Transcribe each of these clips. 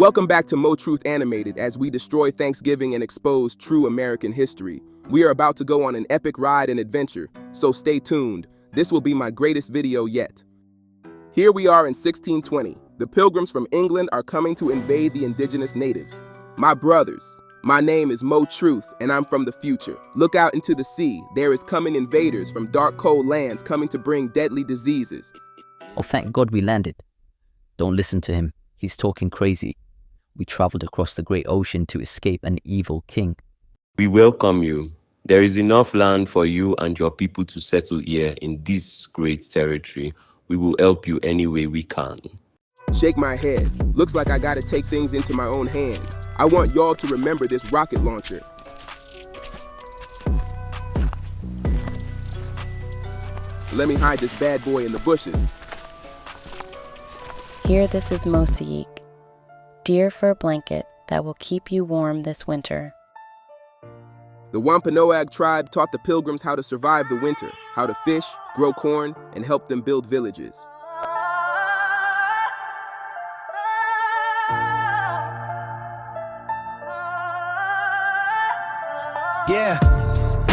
Welcome back to Mo Truth Animated as we destroy Thanksgiving and expose true American history. We are about to go on an epic ride and adventure, so stay tuned. This will be my greatest video yet. Here we are in 1620. The Pilgrims from England are coming to invade the indigenous natives. My brothers, my name is Mo Truth and I'm from the future. Look out into the sea. There is coming invaders from dark cold lands coming to bring deadly diseases. Oh, thank God we landed. Don't listen to him. He's talking crazy. We traveled across the great ocean to escape an evil king. We welcome you. There is enough land for you and your people to settle here in this great territory. We will help you any way we can. Shake my head. Looks like I gotta take things into my own hands. I want y'all to remember this rocket launcher. Let me hide this bad boy in the bushes. Here, this is Mosaic, deer fur blanket that will keep you warm this winter. The Wampanoag tribe taught the Pilgrims how to survive the winter, how to fish, grow corn, and help them build villages. Yeah,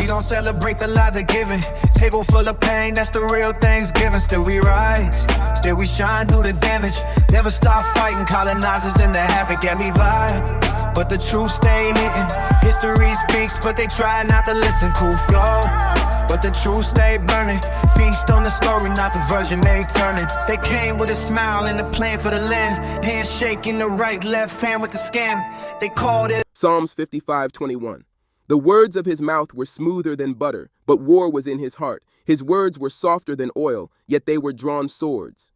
we don't celebrate the lies of giving. Table full of pain, that's the real Thanksgiving. Still we rise, still we shine through the damage. Never stop fighting colonizers in the havoc. Get me vibe, but the truth stay hidden. History speaks, but they try not to listen. Cool flow, but the truth stay burning. Feast on the story, not the version they turning. They came with a smile and a plan for the land. Handshaking the right, left hand with the scam. They called it Psalms 55:21. The words of his mouth were smoother than butter, but war was in his heart. His words were softer than oil, yet they were drawn swords.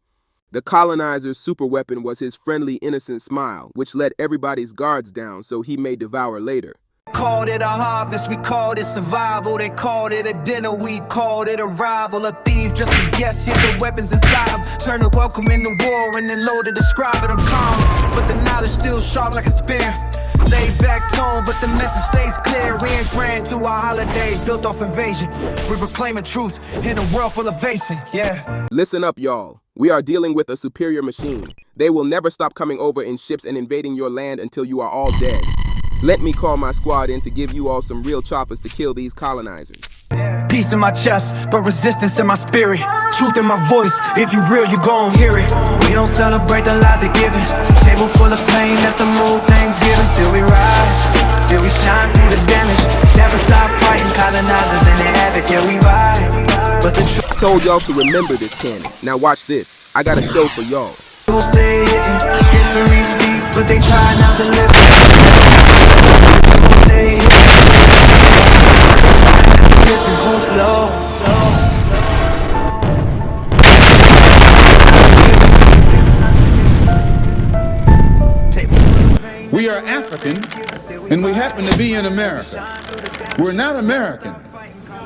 The colonizer's superweapon was his friendly, innocent smile, which let everybody's guards down so he may devour later. Called it a harvest, we called it survival. They called it a dinner, we called it a rival. A thief just as guests hit the weapons inside him. Turn to welcome in the war and then load to describe it. I'm calm, but the knowledge still sharp like a spear. Laid back tone, but the message stays clear. We ain't praying to our holiday built off invasion. We're proclaiming truth in a world full of vasing, yeah. Listen up, y'all. We are dealing with a superior machine. They will never stop coming over in ships and invading your land until you are all dead. Let me call my squad in to give you all some real choppers to kill these colonizers. Peace in my chest, but resistance in my spirit. Truth in my voice, if you real, you gon' hear it. We don't celebrate the lies of giving. Table full of pain, that's the mood Thanksgiving. Still we ride, still we shine through the damage. Never stop fighting colonizers and they havoc, yeah we ride. But the truth I told y'all to remember this cannon. Now watch this. I got a show for y'all. will stay hitting. History speaks, but they try not to listen. Stay hitting. Listen, cool flow. We are African, and we happen to be in America. We're not American.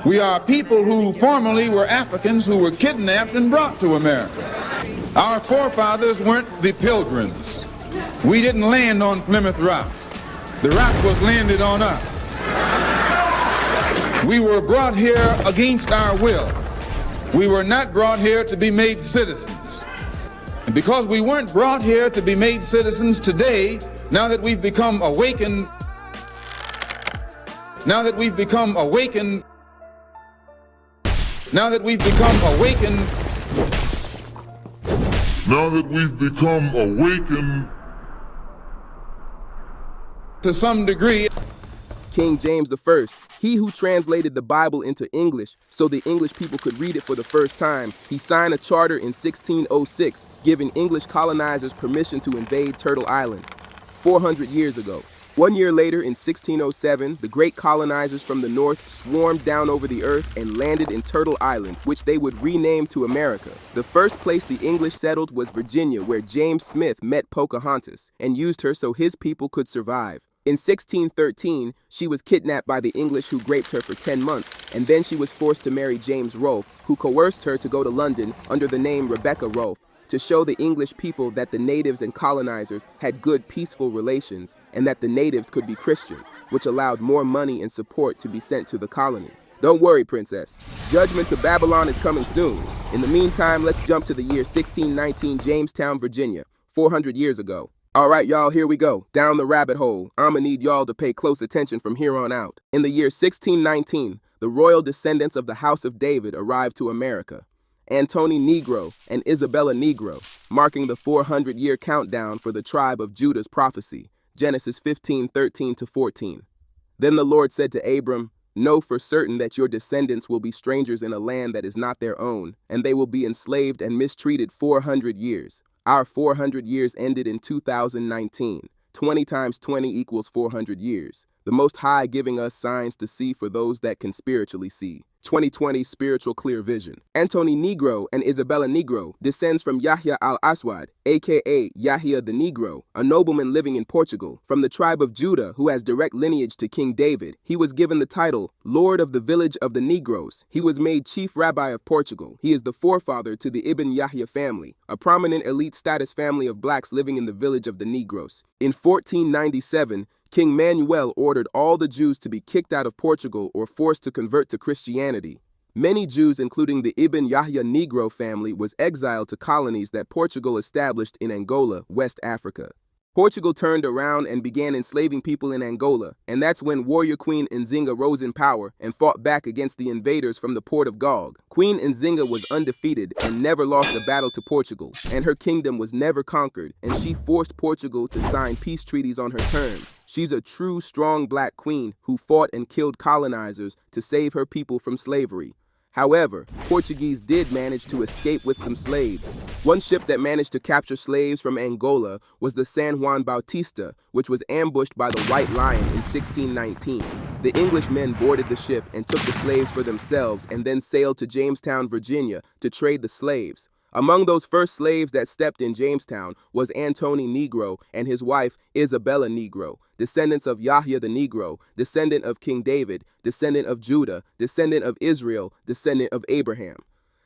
We are people who formerly were Africans who were kidnapped and brought to America. Our forefathers weren't the Pilgrims. We didn't land on Plymouth Rock. The rock was landed on us. We were brought here against our will. We were not brought here to be made citizens. And because we weren't brought here to be made citizens today, now that we've become awakened, now that we've become awakened to some degree. King James I, he who translated the Bible into English so the English people could read it for the first time, he signed a charter in 1606 giving English colonizers permission to invade Turtle Island 400 years ago. 1 year later, in 1607, the great colonizers from the north swarmed down over the earth and landed in Turtle Island, which they would rename to America. The first place the English settled was Virginia, where James Smith met Pocahontas and used her so his people could survive. In 1613, she was kidnapped by the English who raped her for 10 months, and then she was forced to marry James Rolfe, who coerced her to go to London under the name Rebecca Rolfe, to show the English people that the natives and colonizers had good, peaceful relations, and that the natives could be Christians, which allowed more money and support to be sent to the colony. Don't worry, princess. Judgment to Babylon is coming soon. In the meantime, let's jump to the year 1619, Jamestown, Virginia, 400 years ago. All right, y'all, here we go. Down the rabbit hole. I'ma need y'all to pay close attention from here on out. In the year 1619, the royal descendants of the House of David arrived to America. Antony Negro and Isabella Negro, marking the 400-year countdown for the tribe of Judah's prophecy, Genesis 15:13-14. Then the Lord said to Abram, "Know for certain that your descendants will be strangers in a land that is not their own, and they will be enslaved and mistreated 400 years. Our 400 years ended in 2019. 20 times 20 equals 400 years. The Most High giving us signs to see for those that can spiritually see. 2020 Spiritual Clear Vision." Antony Negro and Isabella Negro descends from Yahya al-Aswad, aka Yahya the Negro, a nobleman living in Portugal, from the tribe of Judah who has direct lineage to King David. He was given the title Lord of the Village of the Negroes. He was made Chief Rabbi of Portugal. He is the forefather to the Ibn Yahya family, a prominent elite status family of blacks living in the village of the Negroes. In 1497, King Manuel ordered all the Jews to be kicked out of Portugal or forced to convert to Christianity. Many Jews, including the Ibn Yahya Negro family, was exiled to colonies that Portugal established in Angola, West Africa. Portugal turned around and began enslaving people in Angola, and that's when warrior Queen Nzinga rose in power and fought back against the invaders from the port of Gog. Queen Nzinga was undefeated and never lost a battle to Portugal, and her kingdom was never conquered, and she forced Portugal to sign peace treaties on her terms. She's a true, strong black queen who fought and killed colonizers to save her people from slavery. However, Portuguese did manage to escape with some slaves. One ship that managed to capture slaves from Angola was the San Juan Bautista, which was ambushed by the White Lion in 1619. The Englishmen boarded the ship and took the slaves for themselves and then sailed to Jamestown, Virginia to trade the slaves. Among those first slaves that stepped in Jamestown was Antony Negro and his wife Isabella Negro, descendants of Yahya the Negro, descendant of King David, descendant of Judah, descendant of Israel, descendant of Abraham.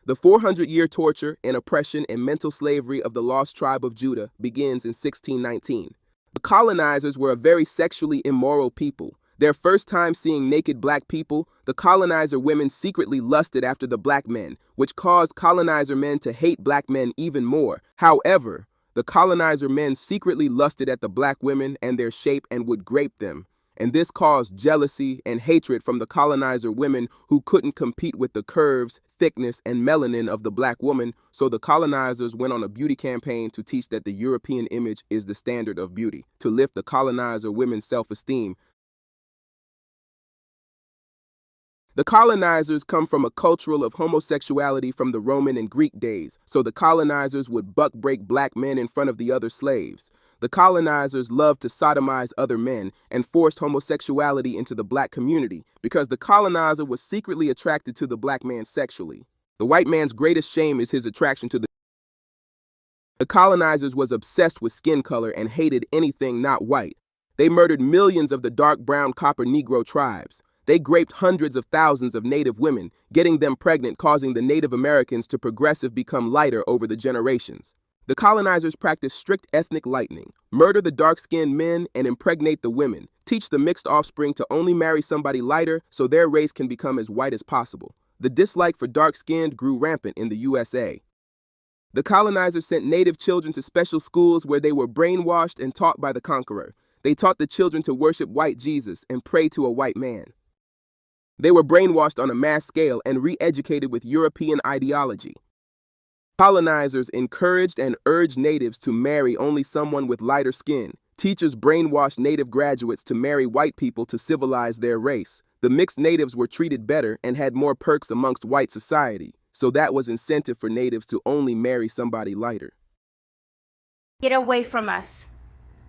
The 400-year torture and oppression and mental slavery of the lost tribe of Judah begins in 1619. The colonizers were a very sexually immoral people. Their first time seeing naked black people, the colonizer women secretly lusted after the black men, which caused colonizer men to hate black men even more. However, the colonizer men secretly lusted at the black women and their shape and would grape them. And this caused jealousy and hatred from the colonizer women who couldn't compete with the curves, thickness, and melanin of the black woman, so the colonizers went on a beauty campaign to teach that the European image is the standard of beauty, to lift the colonizer women's self-esteem. The colonizers come from a culture of homosexuality from the Roman and Greek days, so the colonizers would buck break black men in front of the other slaves. The colonizers loved to sodomize other men and forced homosexuality into the black community because the colonizer was secretly attracted to the black man sexually. The white man's greatest shame is his attraction to the colonizers was obsessed with skin color and hated anything not white. They murdered millions of the dark brown copper Negro tribes. They raped hundreds of thousands of Native women, getting them pregnant, causing the Native Americans to progressively become lighter over the generations. The colonizers practiced strict ethnic lightening, murder the dark-skinned men and impregnate the women, teach the mixed offspring to only marry somebody lighter so their race can become as white as possible. The dislike for dark-skinned grew rampant in the USA. The colonizers sent Native children to special schools where they were brainwashed and taught by the conqueror. They taught the children to worship white Jesus and pray to a white man. They were brainwashed on a mass scale and re-educated with European ideology. Colonizers encouraged and urged natives to marry only someone with lighter skin. Teachers brainwashed native graduates to marry white people to civilize their race. The mixed natives were treated better and had more perks amongst white society, so that was incentive for natives to only marry somebody lighter. Get away from us.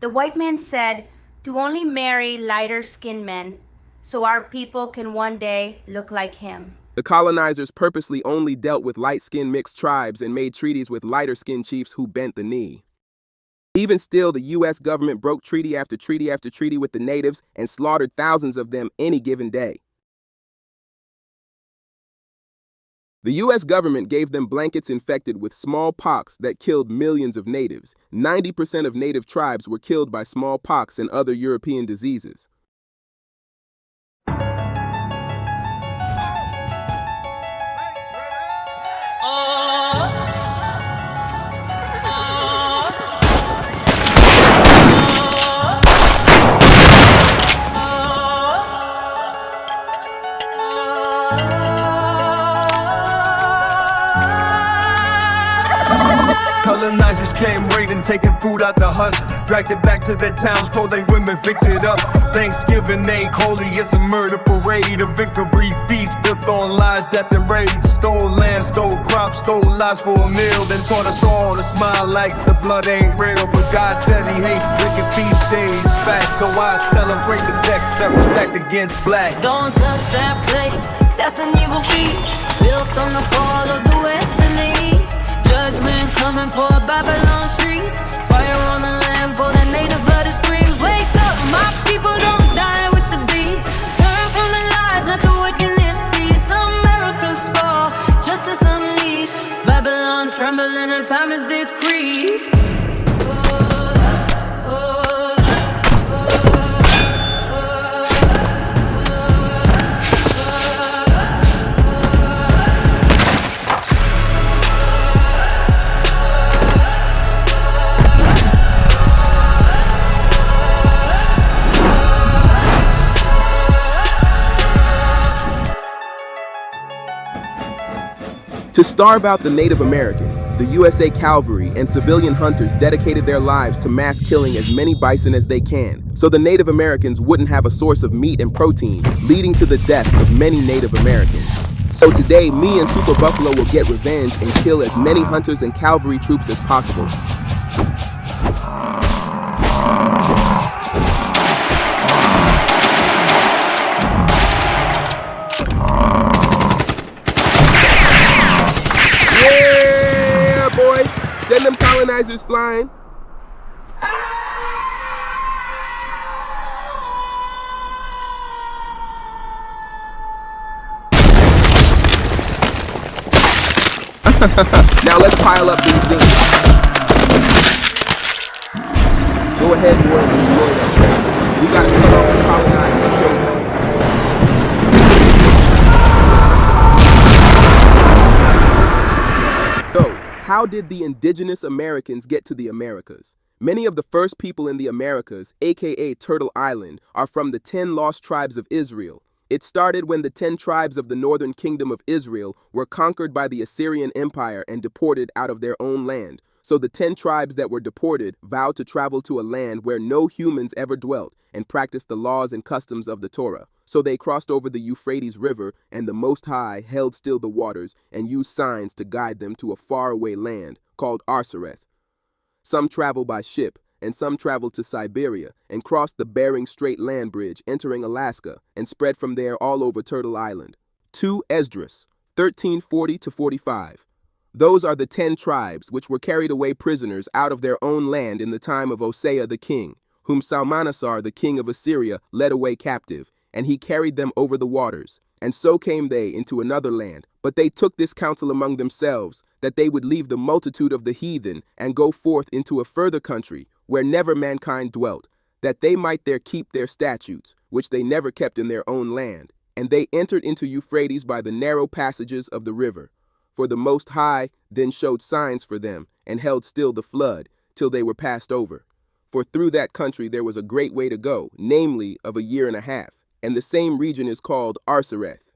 The white man said to only marry lighter-skinned men, so our people can one day look like him. The colonizers purposely only dealt with light-skinned mixed tribes and made treaties with lighter-skinned chiefs who bent the knee. Even still, the U.S. government broke treaty after treaty after treaty with the natives and slaughtered thousands of them any given day. The U.S. government gave them blankets infected with smallpox that killed millions of natives. 90% of native tribes were killed by smallpox and other European diseases. taking food out the huts, dragged it back to their towns, told they women fix it up. Thanksgiving ain't holy, it's a murder parade, a victory feast built on lies, death and rage. Stole land, stole crops, stole lives for a meal, then taught us all to smile like the blood ain't real. But God said he hates wicked feast days, fact, so I celebrate the decks that were stacked against black. Don't touch that plate, that's an evil feast, built on the fall of the West and the East. Judgment coming for Babylon streets, fire on the land for the native blooded screams. Wake up, my people, don't die with the beast. Turn from the lies, let the wickedness cease. America's fall, justice unleashed. Babylon trembling and time is decreased. To starve out the Native Americans, the USA Cavalry and civilian hunters dedicated their lives to mass killing as many bison as they can, so the Native Americans wouldn't have a source of meat and protein, leading to the deaths of many Native Americans. So today, me and Super Buffalo will get revenge and kill as many hunters and cavalry troops as possible. Send them colonizers flying. Now let's pile up these things. Go ahead, boy, and destroy that train. We gotta cut off the colonizers and trade lanes. So, how did the indigenous Americans get to the Americas? Many of the first people in the Americas, aka Turtle Island, are from the 10 lost tribes of Israel. It started when the 10 tribes of the northern kingdom of Israel were conquered by the Assyrian Empire and deported out of their own land. So the 10 tribes that were deported vowed to travel to a land where no humans ever dwelt and practiced the laws and customs of the Torah. So they crossed over the Euphrates River, and the Most High held still the waters and used signs to guide them to a faraway land called Arsareth. Some traveled by ship, and some traveled to Siberia and crossed the Bering Strait land bridge, entering Alaska, and spread from there all over Turtle Island. 2 Esdras, 1340-45. Those are the 10 tribes which were carried away prisoners out of their own land in the time of Hosea the king, whom Salmanasar the king of Assyria led away captive, and he carried them over the waters. And so came they into another land, but they took this counsel among themselves, that they would leave the multitude of the heathen, and go forth into a further country, where never mankind dwelt, that they might there keep their statutes, which they never kept in their own land. And they entered into Euphrates by the narrow passages of the river. For the Most High then showed signs for them, and held still the flood, till they were passed over. For through that country there was a great way to go, namely of 1.5 years, and the same region is called Arsareth.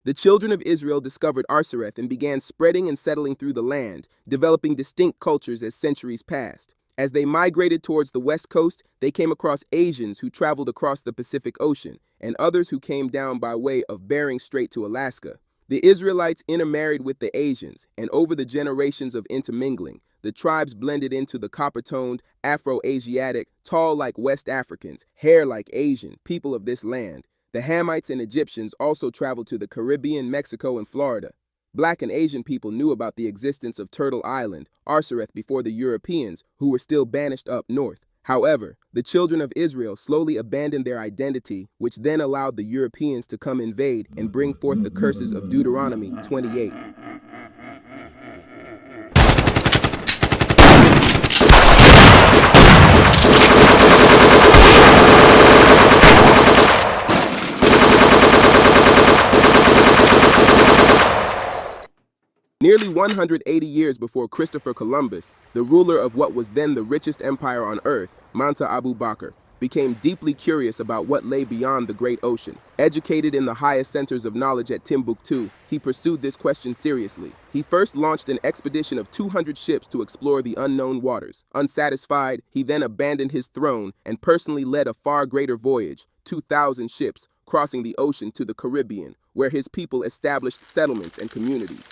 The children of Israel discovered Arsareth and began spreading and settling through the land, developing distinct cultures as centuries passed. As they migrated towards the west coast, they came across Asians who traveled across the Pacific Ocean, and others who came down by way of Bering Strait to Alaska. The Israelites intermarried with the Asians, and over the generations of intermingling, the tribes blended into the copper-toned, Afro-Asiatic, tall like West Africans, hair like Asian, people of this land. The Hamites and Egyptians also traveled to the Caribbean, Mexico, and Florida. Black and Asian people knew about the existence of Turtle Island, Arsareth, before the Europeans, who were still banished up north. However, the children of Israel slowly abandoned their identity, which then allowed the Europeans to come invade and bring forth the curses of Deuteronomy 28. Nearly 180 years before Christopher Columbus, the ruler of what was then the richest empire on earth, Mansa Abu Bakr, became deeply curious about what lay beyond the great ocean. Educated in the highest centers of knowledge at Timbuktu, he pursued this question seriously. He first launched an expedition of 200 ships to explore the unknown waters. Unsatisfied, he then abandoned his throne and personally led a far greater voyage, 2,000 ships, crossing the ocean to the Caribbean, where his people established settlements and communities.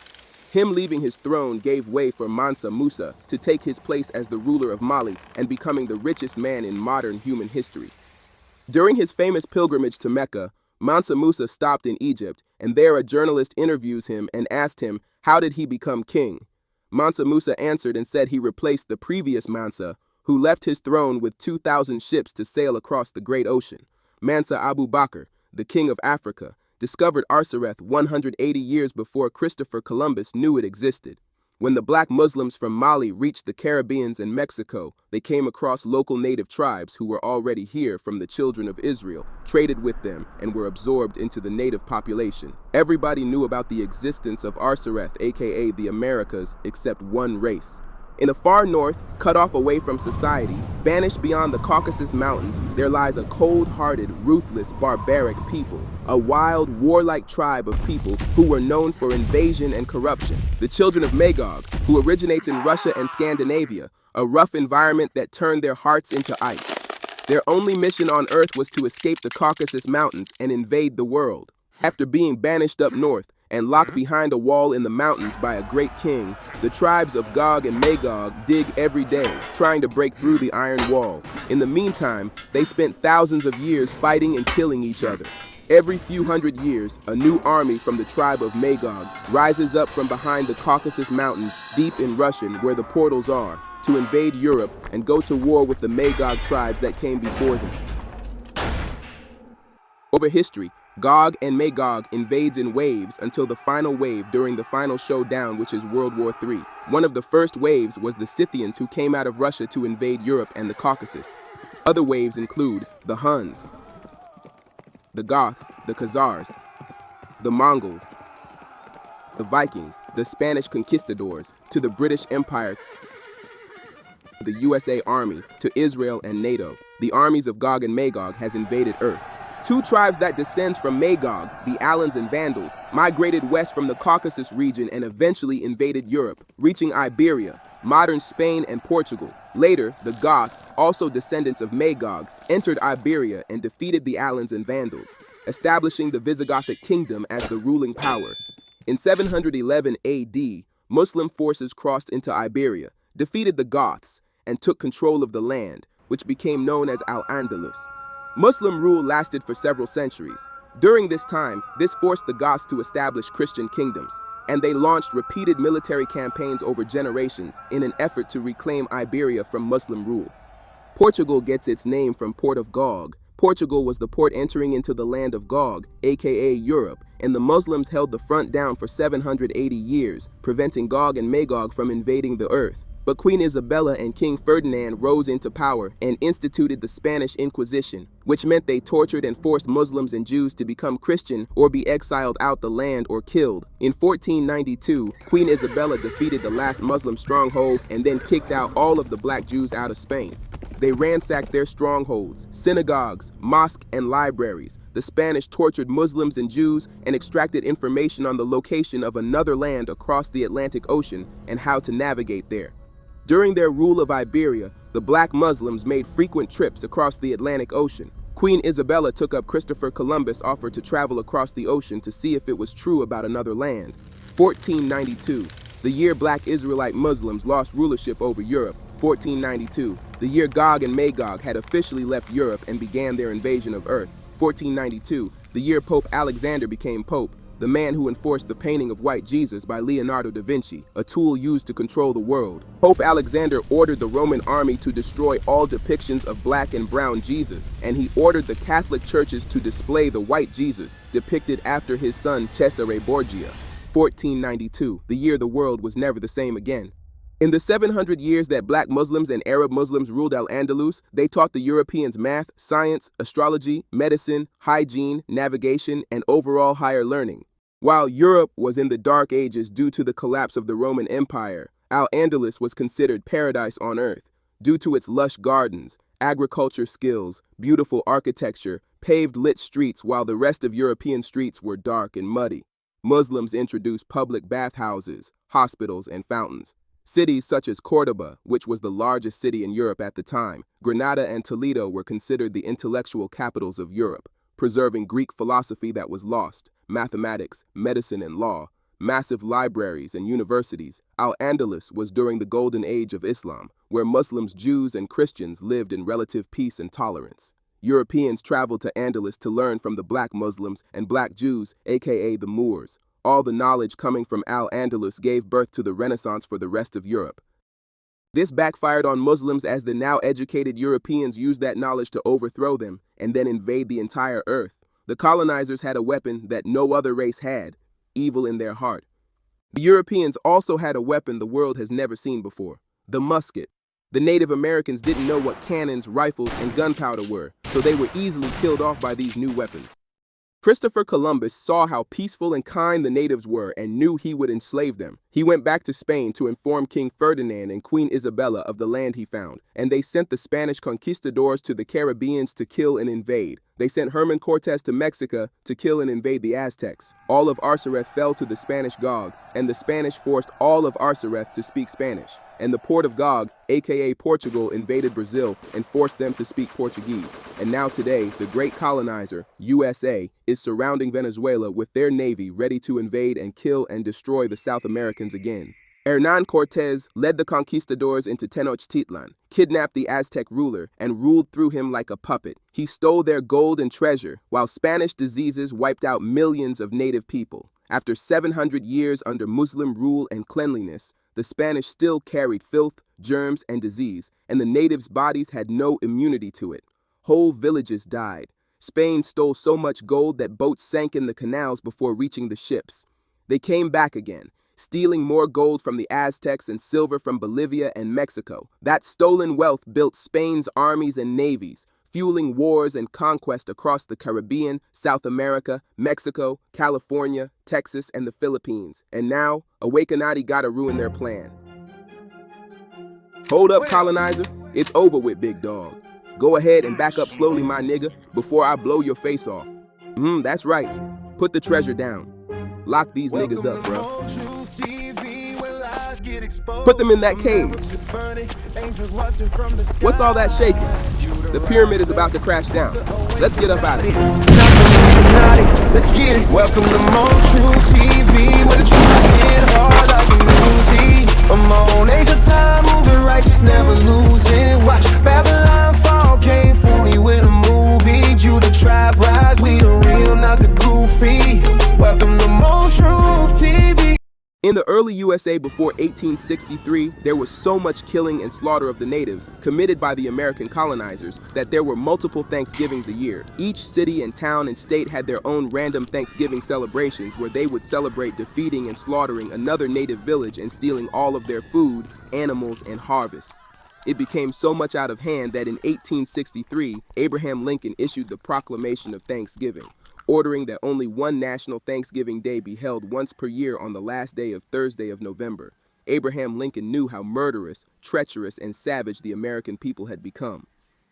Him leaving his throne gave way for Mansa Musa to take his place as the ruler of Mali and becoming the richest man in modern human history. During his famous pilgrimage to Mecca, Mansa Musa stopped in Egypt, and there a journalist interviews him and asked him, how did he become king? Mansa Musa answered and said he replaced the previous Mansa, who left his throne with 2,000 ships to sail across the great ocean. Mansa Abu Bakr, the king of Africa, discovered Arsareth 180 years before Christopher Columbus knew it existed. When the black Muslims from Mali reached the Caribbean and Mexico, they came across local native tribes who were already here from the children of Israel, traded with them, and were absorbed into the native population. Everybody knew about the existence of Arsareth, aka the Americas, except one race. In the far north, cut off away from society, banished beyond the Caucasus Mountains, there lies a cold-hearted, ruthless, barbaric people, a wild, warlike tribe of people who were known for invasion and corruption. The children of Magog, who originates in Russia and Scandinavia, a rough environment that turned their hearts into ice. Their only mission on Earth was to escape the Caucasus Mountains and invade the world. After being banished up north and locked behind a wall in the mountains by a great king, the tribes of Gog and Magog dig every day, trying to break through the iron wall. In the meantime, they spent thousands of years fighting and killing each other. Every few hundred years, a new army from the tribe of Magog rises up from behind the Caucasus Mountains deep in Russian, where the portals are, to invade Europe and go to war with the Magog tribes that came before them. Over history, Gog and Magog invades in waves until the final wave during the final showdown, which is World War III. One of the first waves was the Scythians, who came out of Russia to invade Europe and the Caucasus. Other waves include the Huns, the Goths, the Khazars, the Mongols, the Vikings, the Spanish conquistadors, to the British Empire, the USA Army, to Israel and NATO. The armies of Gog and Magog has invaded Earth. Two tribes that descends from Magog, the Alans and Vandals, migrated west from the Caucasus region and eventually invaded Europe, reaching Iberia, modern Spain and Portugal. Later, the Goths, also descendants of Magog, entered Iberia and defeated the Alans and Vandals, establishing the Visigothic kingdom as the ruling power. In 711 AD, Muslim forces crossed into Iberia, defeated the Goths, and took control of the land, which became known as Al-Andalus. Muslim rule lasted for several centuries. During this time, this forced the Goths to establish Christian kingdoms, and they launched repeated military campaigns over generations in an effort to reclaim Iberia from Muslim rule. Portugal gets its name from Port of Gog. Portugal was the port entering into the land of Gog, aka Europe, and the Muslims held the front down for 780 years, preventing Gog and Magog from invading the earth. But Queen Isabella and King Ferdinand rose into power and instituted the Spanish Inquisition, which meant they tortured and forced Muslims and Jews to become Christian or be exiled out the land or killed. In 1492, Queen Isabella defeated the last Muslim stronghold and then kicked out all of the black Jews out of Spain. They ransacked their strongholds, synagogues, mosques, and libraries. The Spanish tortured Muslims and Jews and extracted information on the location of another land across the Atlantic Ocean and how to navigate there. During their rule of Iberia, the black Muslims made frequent trips across the Atlantic Ocean. Queen Isabella took up Christopher Columbus' offer to travel across the ocean to see if it was true about another land. 1492, the year black Israelite Muslims lost rulership over Europe. 1492, the year Gog and Magog had officially left Europe and began their invasion of Earth. 1492, the year Pope Alexander became Pope, the man who enforced the painting of white Jesus by Leonardo da Vinci, a tool used to control the world. Pope Alexander ordered the Roman army to destroy all depictions of black and brown Jesus, and he ordered the Catholic churches to display the white Jesus, depicted after his son Cesare Borgia. 1492, the year the world was never the same again. In the 700 years that black Muslims and Arab Muslims ruled Al-Andalus, they taught the Europeans math, science, astrology, medicine, hygiene, navigation, and overall higher learning. While Europe was in the Dark Ages due to the collapse of the Roman Empire, Al-Andalus was considered paradise on earth. Due to its lush gardens, agriculture skills, beautiful architecture, paved lit streets while the rest of European streets were dark and muddy. Muslims introduced public bathhouses, hospitals, and fountains. Cities such as Cordoba, which was the largest city in Europe at the time, Granada and Toledo were considered the intellectual capitals of Europe, preserving Greek philosophy that was lost, mathematics, medicine, and law. Massive libraries and universities. Al-Andalus was during the golden age of Islam, where Muslims, Jews, and Christians lived in relative peace and tolerance. Europeans traveled to Andalus to learn from the black Muslims and black Jews, aka the Moors. All the knowledge coming from Al-Andalus gave birth to the Renaissance for the rest of Europe. This backfired on Muslims as the now educated Europeans used that knowledge to overthrow them and then invade the entire earth. The colonizers had a weapon that no other race had: evil in their heart. The Europeans also had a weapon the world has never seen before: the musket. The Native Americans didn't know what cannons, rifles, and gunpowder were, so they were easily killed off by these new weapons. Christopher Columbus saw how peaceful and kind the natives were and knew he would enslave them. He went back to Spain to inform King Ferdinand and Queen Isabella of the land he found, and they sent the Spanish conquistadors to the Caribbeans to kill and invade. They sent Herman Cortes to Mexico to kill and invade the Aztecs. All of Arcereth fell to the Spanish Gog, and the Spanish forced all of Arcereth to speak Spanish. And the port of Gog, aka Portugal, invaded Brazil and forced them to speak Portuguese. And now today, the great colonizer, USA, is surrounding Venezuela with their navy ready to invade and kill and destroy the South Americans again. Hernán Cortés led the conquistadors into Tenochtitlan, kidnapped the Aztec ruler, and ruled through him like a puppet. He stole their gold and treasure, while Spanish diseases wiped out millions of native people. After 700 years under Muslim rule and cleanliness, the Spanish still carried filth, germs, and disease, and the natives' bodies had no immunity to it. Whole villages died. Spain stole so much gold that boats sank in the canals before reaching the ships. They came back again, stealing more gold from the Aztecs and silver from Bolivia and Mexico. That stolen wealth built Spain's armies and navies, fueling wars and conquest across the Caribbean, South America, Mexico, California, Texas, and the Philippines. And now, Awakenati gotta ruin their plan. Hold up, colonizer. It's over with, big dog. Go ahead and back up slowly, my nigga, before I blow your face off. That's right. Put the treasure down. Lock these niggas up, bro. Put them in that cage. What's all that shaking? The pyramid is about to crash down. Let's get up out of here. Let's get it. Welcome to Mo True TV, where the truth hit hard like a Uzi. I'm on age of time, moving righteous, never losing. Watch Babylon fall, can't fool me with a movie. Judah tribe rise, we the real, not the goofy. Welcome to Mo True TV. In the early USA before 1863, there was so much killing and slaughter of the natives committed by the American colonizers that there were multiple Thanksgivings a year. Each city and town and state had their own random Thanksgiving celebrations where they would celebrate defeating and slaughtering another native village and stealing all of their food, animals, and harvest. It became so much out of hand that in 1863, Abraham Lincoln issued the Proclamation of Thanksgiving, ordering that only one national Thanksgiving Day be held once per year on the last day of Thursday of November. Abraham Lincoln knew how murderous, treacherous, and savage the American people had become.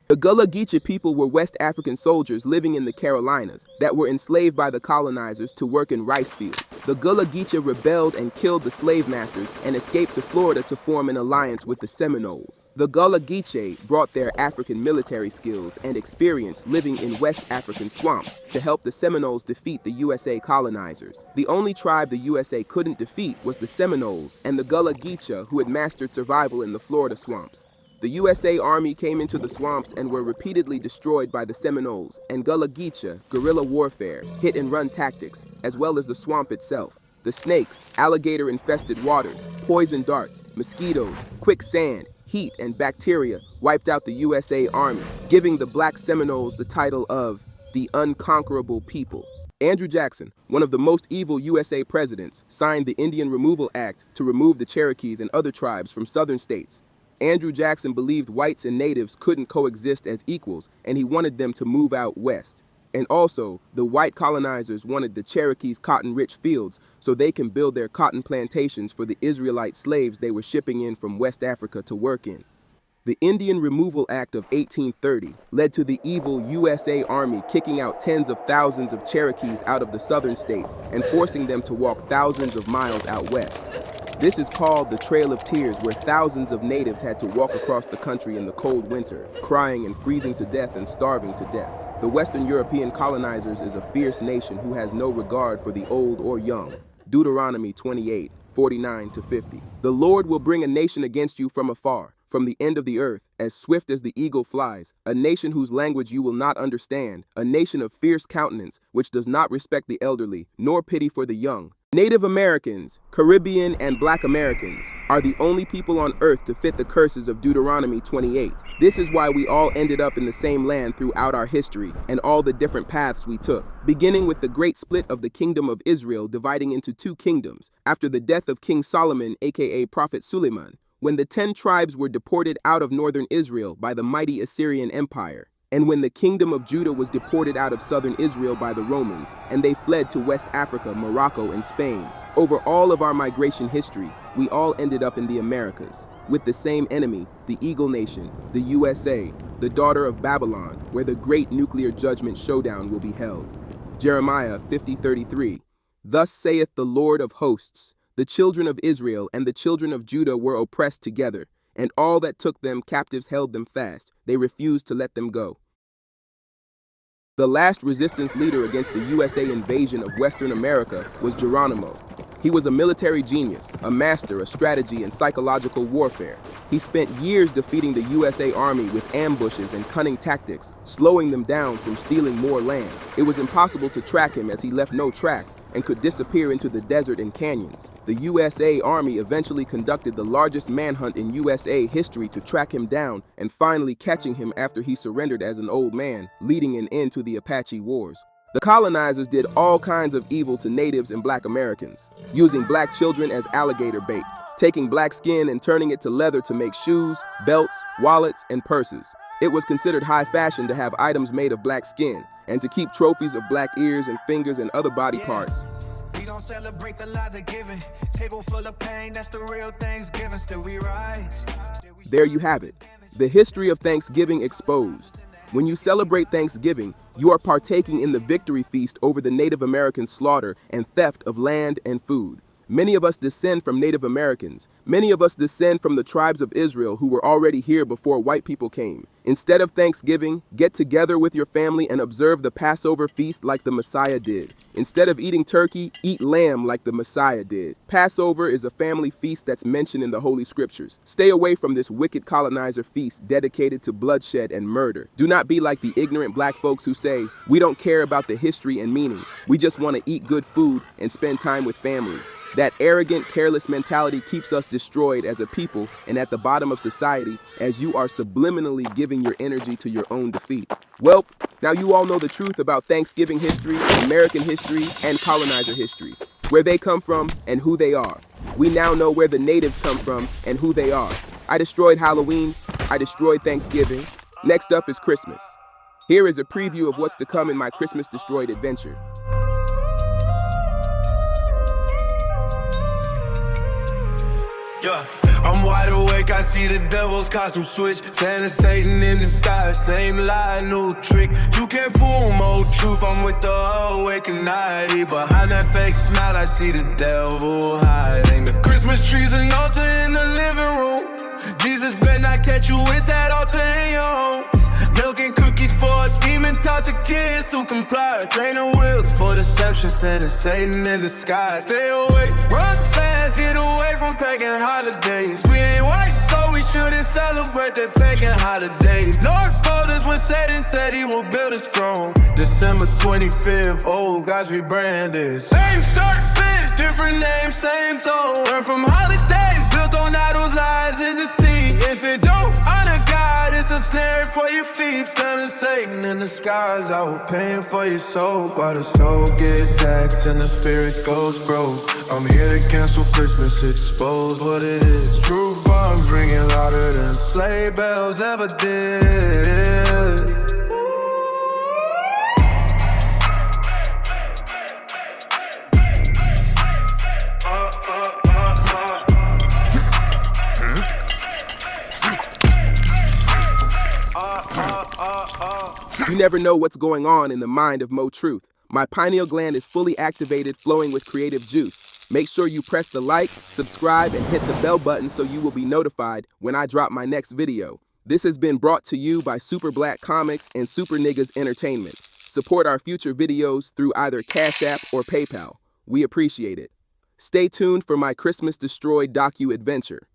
The Gullah Geechee people were West African soldiers living in the Carolinas that were enslaved by the colonizers to work in rice fields. The Gullah Geechee rebelled and killed the slave masters and escaped to Florida to form an alliance with the Seminoles. The Gullah Geechee brought their African military skills and experience living in West African swamps to help the Seminoles defeat the USA colonizers. The only tribe the USA couldn't defeat was the Seminoles and the Gullah Geechee, who had mastered survival in the Florida swamps. The USA Army came into the swamps and were repeatedly destroyed by the Seminoles and Gullah Geechee, guerrilla warfare, hit-and-run tactics, as well as the swamp itself. The snakes, alligator-infested waters, poison darts, mosquitoes, quicksand, heat, and bacteria wiped out the USA Army, giving the black Seminoles the title of the Unconquerable People. Andrew Jackson, one of the most evil USA presidents, signed the Indian Removal Act to remove the Cherokees and other tribes from southern states. Andrew Jackson believed whites and natives couldn't coexist as equals, and he wanted them to move out west. And also, the white colonizers wanted the Cherokees' cotton-rich fields so they can build their cotton plantations for the Israelite slaves they were shipping in from West Africa to work in. The Indian Removal Act of 1830 led to the evil USA Army kicking out tens of thousands of Cherokees out of the southern states and forcing them to walk thousands of miles out west. This is called the Trail of Tears, where thousands of natives had to walk across the country in the cold winter, crying and freezing to death and starving to death. The Western European colonizers is a fierce nation who has no regard for the old or young. Deuteronomy 28:49-50. The Lord will bring a nation against you from afar, from the end of the earth, as swift as the eagle flies, a nation whose language you will not understand, a nation of fierce countenance, which does not respect the elderly, nor pity for the young. Native Americans, Caribbean, and Black Americans are the only people on earth to fit the curses of Deuteronomy 28. This is why we all ended up in the same land throughout our history and all the different paths we took, beginning with the great split of the kingdom of Israel dividing into two kingdoms after the death of King Solomon, aka Prophet Suleiman, when the 10 tribes were deported out of northern Israel by the mighty Assyrian Empire, and when the kingdom of Judah was deported out of southern Israel by the Romans, and they fled to West Africa, Morocco, and Spain. Over all of our migration history, we all ended up in the Americas, with the same enemy, the Eagle Nation, the USA, the daughter of Babylon, where the great nuclear judgment showdown will be held. Jeremiah 50:33. Thus saith the Lord of hosts, the children of Israel and the children of Judah were oppressed together, and all that took them captives held them fast. They refused to let them go. The last resistance leader against the USA invasion of Western America was Geronimo. He was a military genius, a master of strategy and psychological warfare. He spent years defeating the USA Army with ambushes and cunning tactics, slowing them down from stealing more land. It was impossible to track him as he left no tracks and could disappear into the desert and canyons. The USA Army eventually conducted the largest manhunt in USA history to track him down and finally catching him after he surrendered as an old man, leading an end to the Apache Wars. The colonizers did all kinds of evil to natives and Black Americans, using black children as alligator bait, taking black skin and turning it to leather to make shoes, belts, wallets, and purses. It was considered high fashion to have items made of black skin and to keep trophies of black ears and fingers and other body parts. We don't celebrate the lies of giving. Table full of pain, that's the real Thanksgiving. Still we rise. There you have it, the history of Thanksgiving exposed. When you celebrate Thanksgiving, you are partaking in the victory feast over the Native American slaughter and theft of land and food. Many of us descend from Native Americans. Many of us descend from the tribes of Israel who were already here before white people came. Instead of Thanksgiving, get together with your family and observe the Passover feast like the Messiah did. Instead of eating turkey, eat lamb like the Messiah did. Passover is a family feast that's mentioned in the Holy Scriptures. Stay away from this wicked colonizer feast dedicated to bloodshed and murder. Do not be like the ignorant black folks who say, we don't care about the history and meaning. We just want to eat good food and spend time with family. That arrogant, careless mentality keeps us destroyed as a people and at the bottom of society as you are subliminally giving your energy to your own defeat. Well, now you all know the truth about Thanksgiving history, American history, and colonizer history, where they come from and who they are. We now know where the natives come from and who they are. I destroyed Halloween. I destroyed Thanksgiving. Next up is Christmas. Here is a preview of what's to come in my Christmas Destroyed adventure. Yeah, I'm wide awake, I see the devil's costume switch. Santa Satan in the sky, same lie, new trick. You can't fool my truth, I'm with the awakened night. Behind that fake smile, I see the devil hiding. The Christmas tree's an altar in the living room. Jesus better not catch you with that altar in your homes. Milk and cookies for a demon, taught to kids to comply. Training wheels for deception, Santa Satan in the sky. Stay awake, run fast, get away from pagan holidays. We ain't white, so we shouldn't celebrate the pagan holidays. Lord told us when Satan said he will build his throne. December 25th, old guys rebranded. Same serpent, different name, same tone. Learn from holidays, built on idols, lies in the sea. If it don't honor God, it's a snare for your feet. Son of Satan in the skies, I will pay for your soul. While the soul get taxed and the spirit goes broke. I'm here to cancel Christmas, expose what it is. True bombs ringing louder than sleigh bells ever did. You never know what's going on in the mind of Mo Truth. My pineal gland is fully activated, flowing with creative juice. Make sure you press the like, subscribe, and hit the bell button so you will be notified when I drop my next video. This has been brought to you by Super Black Comics and Super Niggas Entertainment. Support our future videos through either Cash App or PayPal. We appreciate it. Stay tuned for my Christmas Destroyed docu-adventure.